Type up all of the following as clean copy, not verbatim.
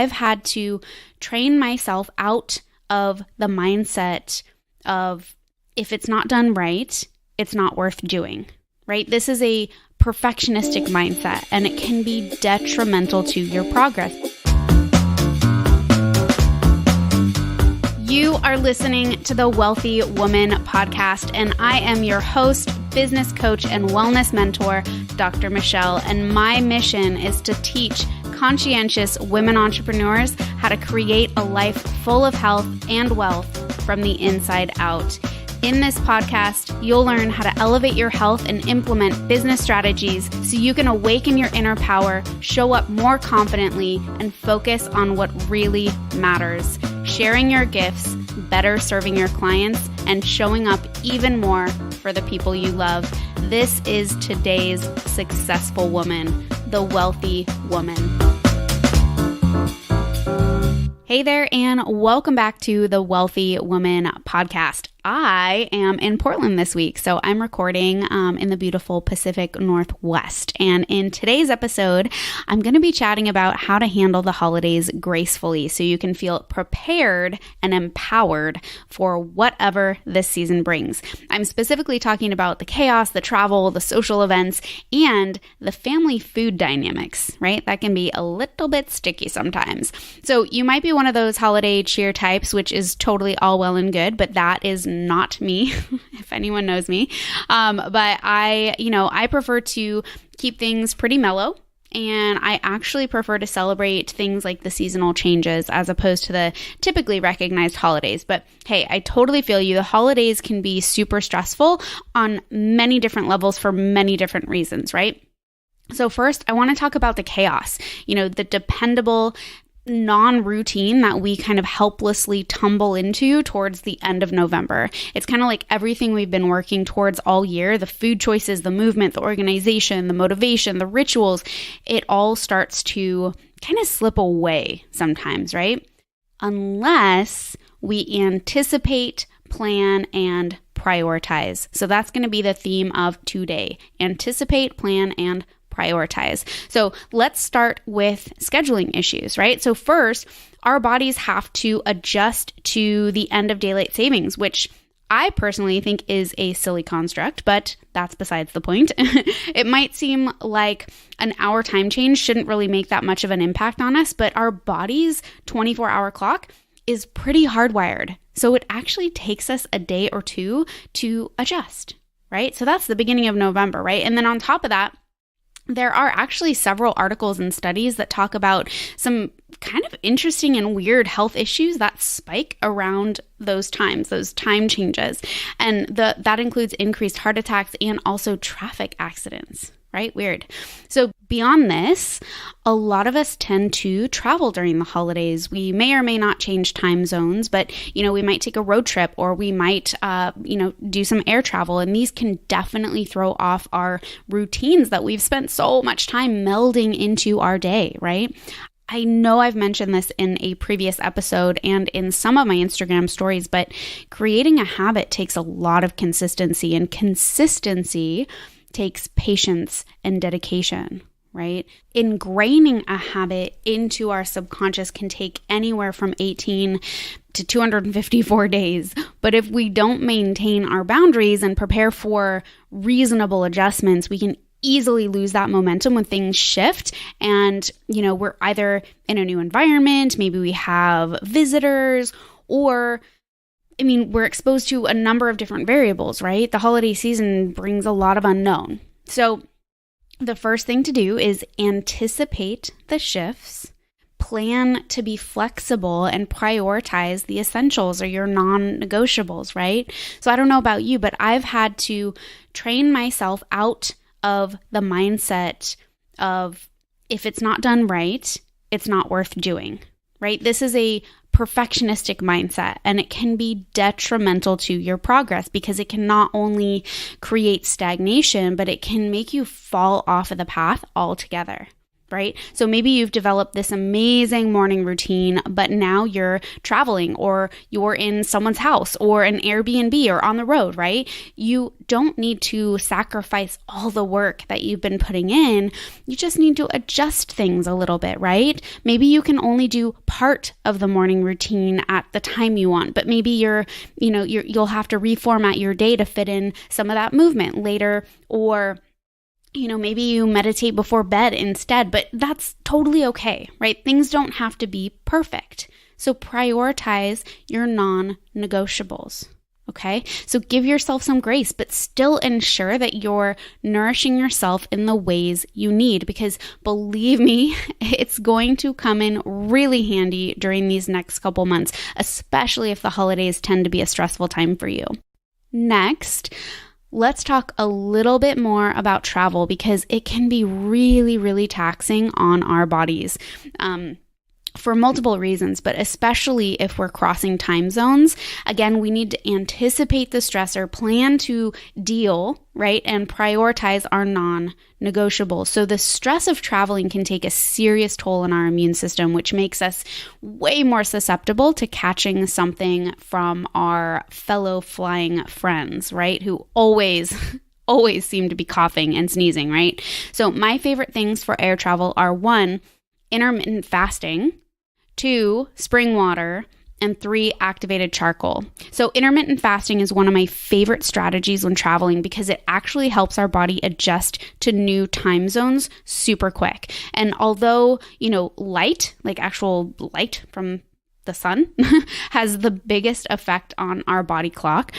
I've had to train myself out of the mindset of if it's not done right, it's not worth doing, right? This is a perfectionistic mindset, and it can be detrimental to your progress. You are listening to the WELLthy Woman Podcast, and I am your host, business coach, and wellness mentor, Dr. Michelle, and my mission is to teach conscientious women entrepreneurs how to create a life full of health and wealth from the inside out. In this podcast, you'll learn how to elevate your health and implement business strategies so you can awaken your inner power, show up more confidently, and focus on what really matters. Sharing your gifts, better serving your clients, and showing up even more for the people you love. This is today's successful woman, the WELLthy Woman. Hey there, and welcome back to the WELLthy Woman Podcast. I am in Portland this week, so I'm recording in the beautiful Pacific Northwest. And in today's episode, I'm going to be chatting about how to handle the holidays gracefully so you can feel prepared and empowered for whatever this season brings. I'm specifically talking about the chaos, the travel, the social events, and the family food dynamics, right? That can be a little bit sticky sometimes. So you might be one of those holiday cheer types, which is totally all well and good, but that is not me, if anyone knows me. But I prefer to keep things pretty mellow. And I actually prefer to celebrate things like the seasonal changes as opposed to the typically recognized holidays. But hey, I totally feel you. The holidays can be super stressful on many different levels for many different reasons, right? So first, I want to talk about the chaos, the dependable non-routine that we kind of helplessly tumble into towards the end of November. It's kind of like everything we've been working towards all year, the food choices, the movement, the organization, the motivation, the rituals, it all starts to kind of slip away sometimes, right? Unless we anticipate, plan, and prioritize. So that's going to be the theme of today. Anticipate, plan, and prioritize. So let's start with scheduling issues, right? So first, our bodies have to adjust to the end of daylight savings, which I personally think is a silly construct, but that's besides the point. It might seem like an hour time change shouldn't really make that much of an impact on us, but our body's 24-hour clock is pretty hardwired. So it actually takes us a day or two to adjust, right? So that's the beginning of November, right? And then on top of that, there are actually several articles and studies that talk about some kind of interesting and weird health issues that spike around those times, those time changes. And that includes increased heart attacks and also traffic accidents, right? Weird. So beyond this, a lot of us tend to travel during the holidays. We may or may not change time zones, but, we might take a road trip or we might, do some air travel. And these can definitely throw off our routines that we've spent so much time melding into our day, right? I know I've mentioned this in a previous episode and in some of my Instagram stories, but creating a habit takes a lot of consistency, and consistency takes patience and dedication, right? Ingraining a habit into our subconscious can take anywhere from 18 to 254 days. But if we don't maintain our boundaries and prepare for reasonable adjustments, we can easily lose that momentum when things shift and, we're either in a new environment, maybe we have visitors, or we're exposed to a number of different variables, right? The holiday season brings a lot of unknown. So the first thing to do is anticipate the shifts, plan to be flexible, and prioritize the essentials or your non-negotiables, right? So I don't know about you, but I've had to train myself out of the mindset of if it's not done right, it's not worth doing, right? This is a perfectionistic mindset, and it can be detrimental to your progress because it can not only create stagnation, but it can make you fall off of the path altogether. right? So maybe you've developed this amazing morning routine, but now you're traveling or you're in someone's house or an Airbnb or on the road, right? You don't need to sacrifice all the work that you've been putting in. You just need to adjust things a little bit, right? Maybe you can only do part of the morning routine at the time you want, but maybe you'll have to reformat your day to fit in some of that movement later, or maybe you meditate before bed instead, but that's totally okay, right? Things don't have to be perfect. So prioritize your non-negotiables, okay? So give yourself some grace, but still ensure that you're nourishing yourself in the ways you need, because believe me, it's going to come in really handy during these next couple months, especially if the holidays tend to be a stressful time for you. Next, let's talk a little bit more about travel, because it can be really, really taxing on our bodies for multiple reasons, but especially if we're crossing time zones. Again, we need to anticipate the stressor, plan to deal, right, and prioritize our non-negotiables. So the stress of traveling can take a serious toll on our immune system, which makes us way more susceptible to catching something from our fellow flying friends, right, who always seem to be coughing and sneezing, right? So my favorite things for air travel are 1, intermittent fasting, 2, spring water, and 3, activated charcoal. So intermittent fasting is one of my favorite strategies when traveling, because it actually helps our body adjust to new time zones super quick. And although, light, like actual light from the sun has the biggest effect on our body clock,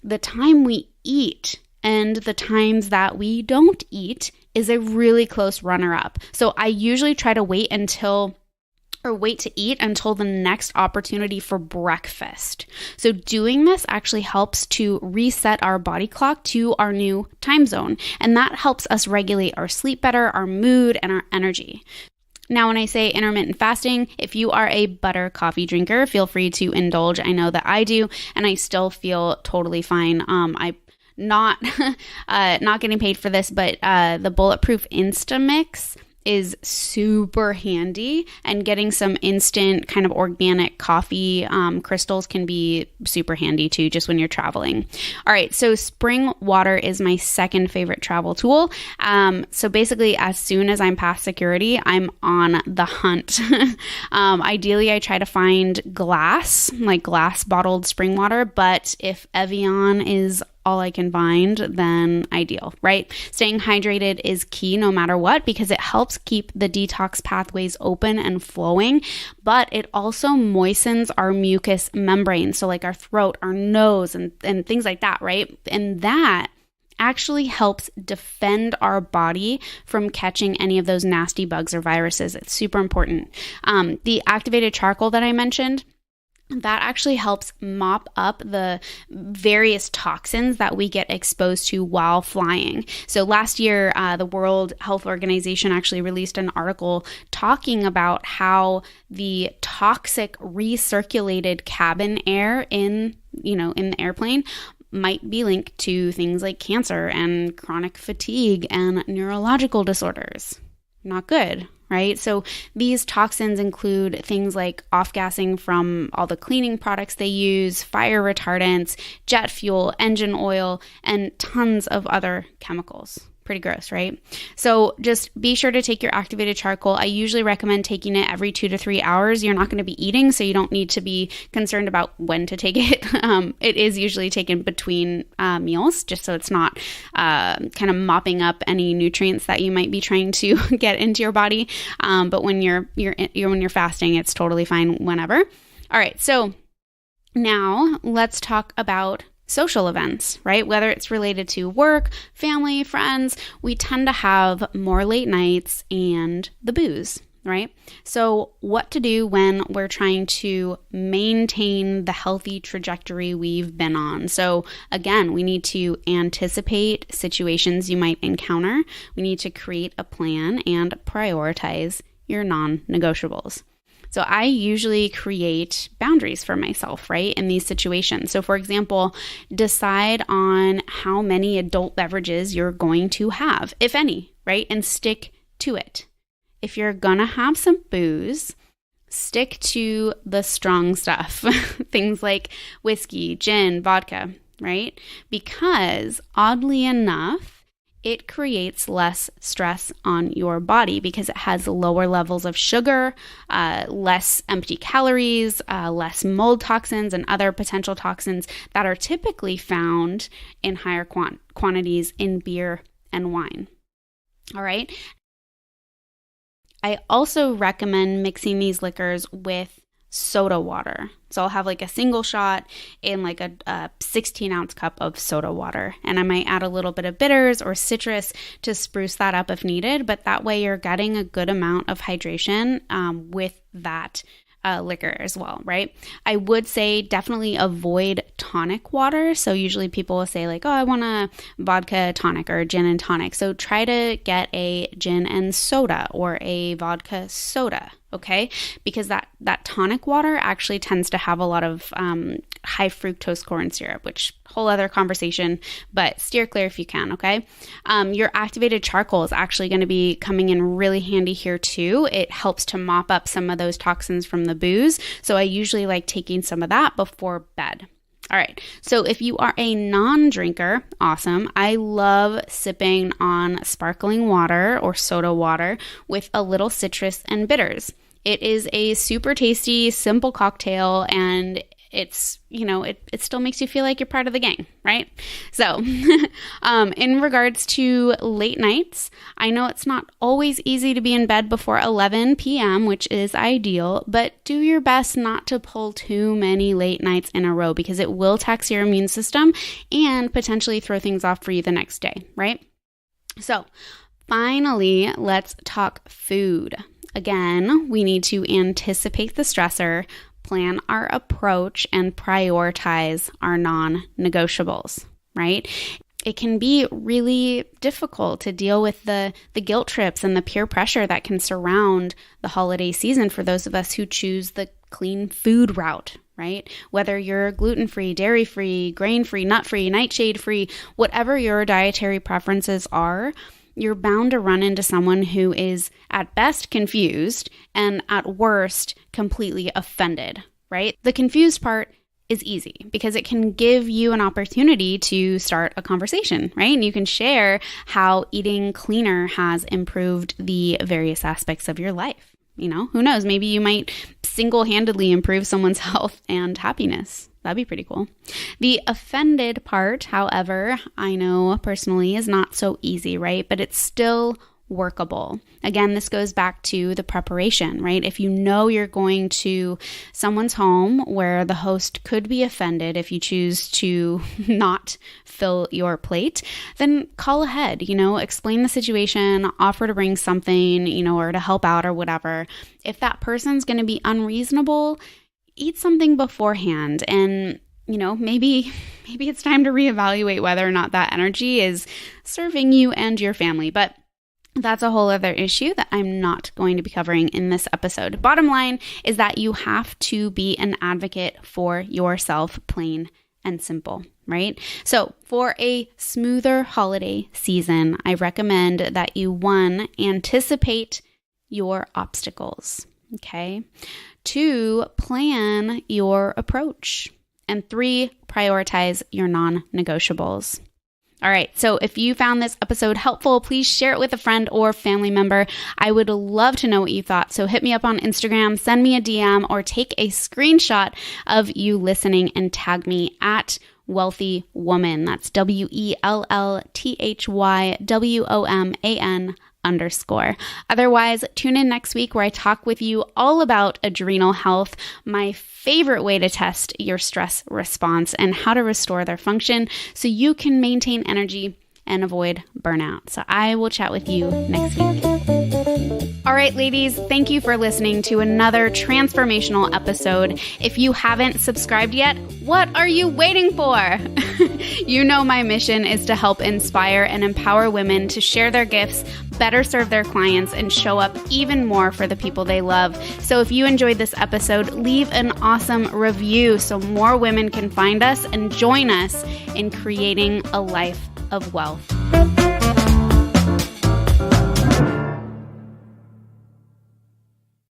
the time we eat and the times that we don't eat is a really close runner-up. So I usually try to wait to eat until the next opportunity for breakfast. So doing this actually helps to reset our body clock to our new time zone, and that helps us regulate our sleep better, our mood, and our energy. Now, when I say intermittent fasting, if you are a butter coffee drinker, feel free to indulge. I know that I do, and I still feel totally fine. I'm not getting paid for this, but the Bulletproof Instamix is super handy, and getting some instant kind of organic coffee crystals can be super handy too, just when you're traveling. All right, so spring water is my second favorite travel tool. So basically, as soon as I'm past security, I'm on the hunt. Ideally, I try to find glass bottled spring water, but if Evian is all I can find, then ideal, right? Staying hydrated is key no matter what, because it helps keep the detox pathways open and flowing, but it also moistens our mucous membrane. So like our throat, our nose, and things like that, right? And that actually helps defend our body from catching any of those nasty bugs or viruses. It's super important. The activated charcoal that I mentioned, that actually helps mop up the various toxins that we get exposed to while flying. So last year, the World Health Organization actually released an article talking about how the toxic recirculated cabin air in the airplane might be linked to things like cancer and chronic fatigue and neurological disorders. Not good, right? So these toxins include things like off-gassing from all the cleaning products they use, fire retardants, jet fuel, engine oil, and tons of other chemicals. Pretty gross, right? So just be sure to take your activated charcoal. I usually recommend taking it every 2 to 3 hours. You're not going to be eating, so you don't need to be concerned about when to take it. It is usually taken between meals, just so it's not kind of mopping up any nutrients that you might be trying to get into your body. But when you're fasting, it's totally fine whenever. All right, so now let's talk about social events, right? Whether it's related to work, family, friends, we tend to have more late nights and the booze, right? So what to do when we're trying to maintain the healthy trajectory we've been on? So again, we need to anticipate situations you might encounter. We need to create a plan and prioritize your non-negotiables. So I usually create boundaries for myself, right, in these situations. So for example, decide on how many adult beverages you're going to have, if any, right, and stick to it. if you're gonna have some booze, stick to the strong stuff, things like whiskey, gin, vodka, right? Because oddly enough, it creates less stress on your body because it has lower levels of sugar, less empty calories, less mold toxins and other potential toxins that are typically found in higher quantities in beer and wine. All right. I also recommend mixing these liquors with soda water. So I'll have like a single shot in like a 16-ounce cup of soda water. And I might add a little bit of bitters or citrus to spruce that up if needed. But that way you're getting a good amount of hydration with that liquor as well, right? I would say definitely avoid tonic water. So usually people will say like, oh, I want a vodka tonic or a gin and tonic. So try to get a gin and soda or a vodka soda. Okay, because that tonic water actually tends to have a lot of high fructose corn syrup, which whole other conversation, but steer clear if you can, okay? Your activated charcoal is actually going to be coming in really handy here too. It helps to mop up some of those toxins from the booze. So I usually like taking some of that before bed. All right, so if you are a non-drinker, awesome. I love sipping on sparkling water or soda water with a little citrus and bitters. It is a super tasty, simple cocktail, and it's, it still makes you feel like you're part of the gang, right? So in regards to late nights, I know it's not always easy to be in bed before 11 p.m., which is ideal, but do your best not to pull too many late nights in a row because it will tax your immune system and potentially throw things off for you the next day, right? So finally, let's talk food. Again, we need to anticipate the stressor, plan our approach, and prioritize our non-negotiables, right? It can be really difficult to deal with the guilt trips and the peer pressure that can surround the holiday season for those of us who choose the clean food route, right? Whether you're gluten-free, dairy-free, grain-free, nut-free, nightshade-free, whatever your dietary preferences are, you're bound to run into someone who is at best confused and at worst completely offended, right? The confused part is easy because it can give you an opportunity to start a conversation, right? And you can share how eating cleaner has improved the various aspects of your life. Who knows? Maybe you might single-handedly improve someone's health and happiness. That'd be pretty cool. The offended part, however, I know personally is not so easy, right? But it's still workable. Again, this goes back to the preparation, right? If you know you're going to someone's home where the host could be offended if you choose to not fill your plate, then call ahead, explain the situation, offer to bring something, or to help out or whatever. If that person's going to be unreasonable, eat something beforehand and, maybe it's time to reevaluate whether or not that energy is serving you and your family. But that's a whole other issue that I'm not going to be covering in this episode. Bottom line is that you have to be an advocate for yourself, plain and simple, right? So for a smoother holiday season, I recommend that you, 1, anticipate your obstacles, okay? 2, plan your approach. And 3, prioritize your non-negotiables. All right, so if you found this episode helpful, please share it with a friend or family member. I would love to know what you thought. So hit me up on Instagram, send me a DM, or take a screenshot of you listening and tag me at WELLthy Woman. That's WELLthyWOMAN_. Otherwise, tune in next week where I talk with you all about adrenal health, my favorite way to test your stress response, and how to restore their function so you can maintain energy and avoid burnout. So I will chat with you next week. All right, ladies, thank you for listening to another transformational episode. If you haven't subscribed yet, what are you waiting for? You know my mission is to help inspire and empower women to share their gifts, better serve their clients, and show up even more for the people they love. So if you enjoyed this episode, leave an awesome review so more women can find us and join us in creating a life of wealth.